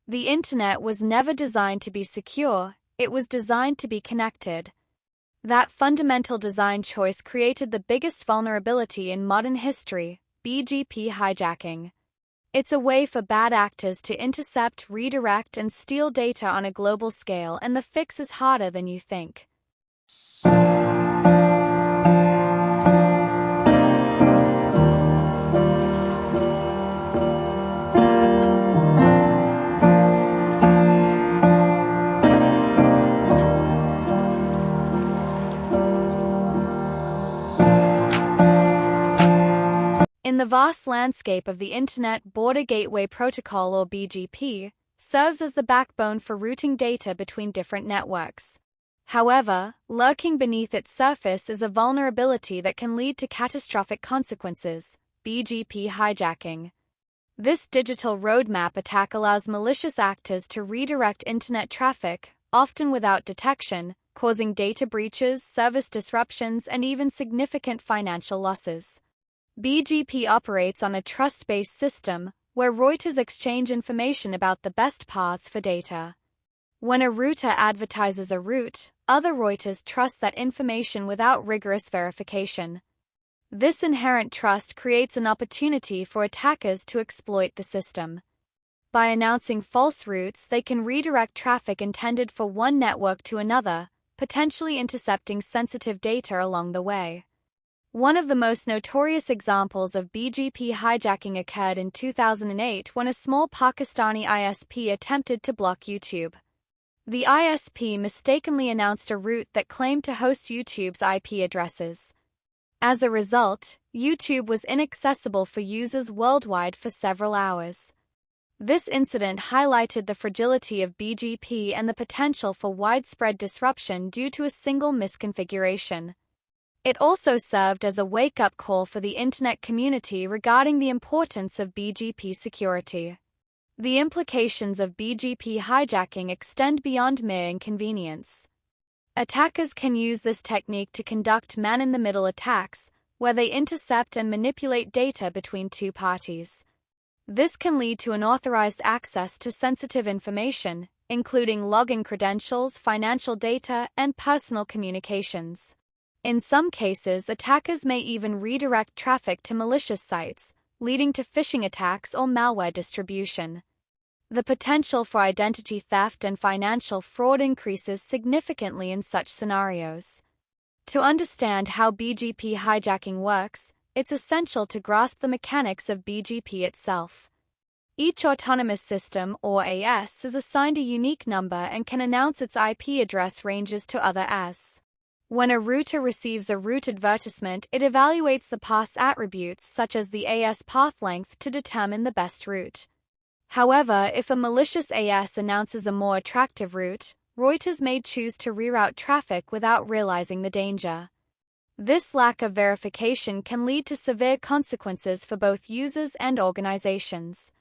The internet was never designed to be secure, it was designed to be connected. That fundamental design choice created the biggest vulnerability in modern history, BGP hijacking. It's a way for bad actors to intercept, redirect, and steal data on a global scale, and the fix is harder than you think. In the vast landscape of the Internet, Border Gateway Protocol, or BGP, serves as the backbone for routing data between different networks. However, lurking beneath its surface is a vulnerability that can lead to catastrophic consequences: BGP hijacking. This digital roadmap attack allows malicious actors to redirect Internet traffic, often without detection, causing data breaches, service disruptions, and even significant financial losses. BGP operates on a trust-based system, where routers exchange information about the best paths for data. When a router advertises a route, other routers trust that information without rigorous verification. This inherent trust creates an opportunity for attackers to exploit the system. By announcing false routes, they can redirect traffic intended for one network to another, potentially intercepting sensitive data along the way. One of the most notorious examples of BGP hijacking occurred in 2008 when a small Pakistani ISP attempted to block YouTube. The ISP mistakenly announced a route that claimed to host YouTube's IP addresses. As a result, YouTube was inaccessible for users worldwide for several hours. This incident highlighted the fragility of BGP and the potential for widespread disruption due to a single misconfiguration. It also served as a wake-up call for the Internet community regarding the importance of BGP security. The implications of BGP hijacking extend beyond mere inconvenience. Attackers can use this technique to conduct man-in-the-middle attacks, where they intercept and manipulate data between two parties. This can lead to unauthorized access to sensitive information, including login credentials, financial data, and personal communications. In some cases, attackers may even redirect traffic to malicious sites, leading to phishing attacks or malware distribution. The potential for identity theft and financial fraud increases significantly in such scenarios. To understand how BGP hijacking works, it's essential to grasp the mechanics of BGP itself. Each autonomous system, or AS, is assigned a unique number and can announce its IP address ranges to other AS. When a router receives a route advertisement, it evaluates the path's attributes such as the AS path length to determine the best route. However, if a malicious AS announces a more attractive route, routers may choose to reroute traffic without realizing the danger. This lack of verification can lead to severe consequences for both users and organizations.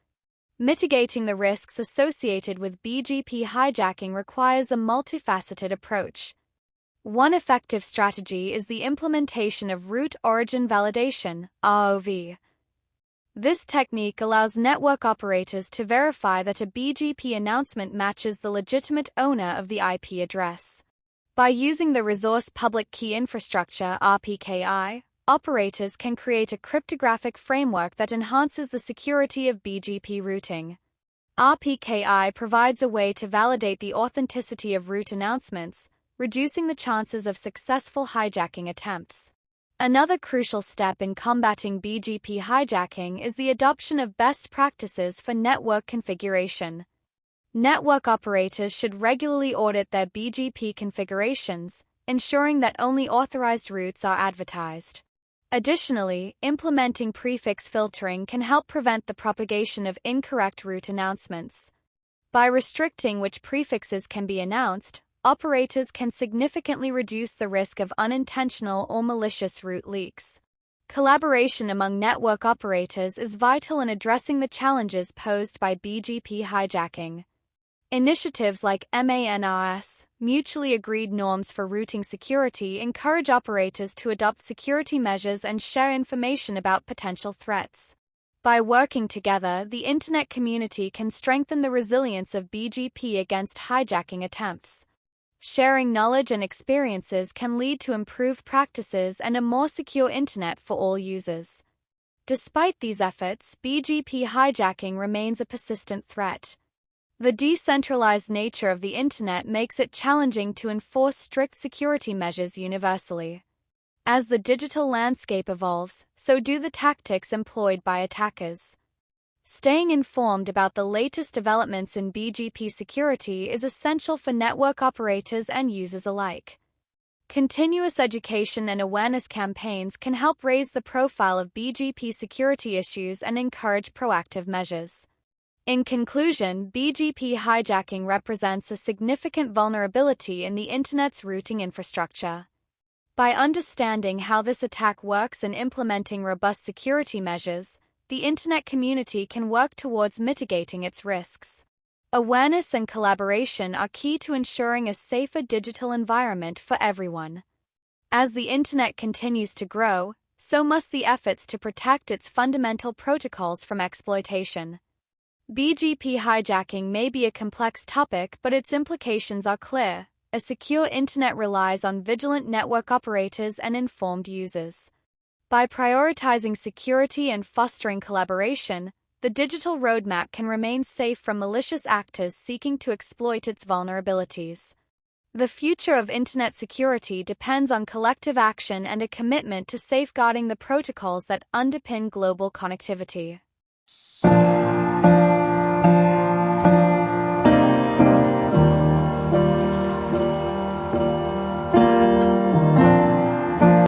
Mitigating the risks associated with BGP hijacking requires a multifaceted approach. One effective strategy is the implementation of Route Origin Validation, ROV. This technique allows network operators to verify that a BGP announcement matches the legitimate owner of the IP address. By using the Resource Public Key Infrastructure, RPKI, operators can create a cryptographic framework that enhances the security of BGP routing. RPKI provides a way to validate the authenticity of route announcements, reducing the chances of successful hijacking attempts. Another crucial step in combating BGP hijacking is the adoption of best practices for network configuration. Network operators should regularly audit their BGP configurations, ensuring that only authorized routes are advertised. Additionally, implementing prefix filtering can help prevent the propagation of incorrect route announcements. By restricting which prefixes can be announced, operators can significantly reduce the risk of unintentional or malicious route leaks. Collaboration among network operators is vital in addressing the challenges posed by BGP hijacking. Initiatives like MANRS, mutually agreed norms for routing security, encourage operators to adopt security measures and share information about potential threats. By working together, the Internet community can strengthen the resilience of BGP against hijacking attempts. Sharing knowledge and experiences can lead to improved practices and a more secure Internet for all users. Despite these efforts, BGP hijacking remains a persistent threat. The decentralized nature of the Internet makes it challenging to enforce strict security measures universally. As the digital landscape evolves, so do the tactics employed by attackers. Staying informed about the latest developments in BGP security is essential for network operators and users alike. Continuous education and awareness campaigns can help raise the profile of BGP security issues and encourage proactive measures. In conclusion, BGP hijacking represents a significant vulnerability in the Internet's routing infrastructure. By understanding how this attack works and implementing robust security measures, the Internet community can work towards mitigating its risks. Awareness and collaboration are key to ensuring a safer digital environment for everyone. As the Internet continues to grow, so must the efforts to protect its fundamental protocols from exploitation. BGP hijacking may be a complex topic, but its implications are clear. A secure Internet relies on vigilant network operators and informed users. By prioritizing security and fostering collaboration, the digital roadmap can remain safe from malicious actors seeking to exploit its vulnerabilities. The future of Internet security depends on collective action and a commitment to safeguarding the protocols that underpin global connectivity.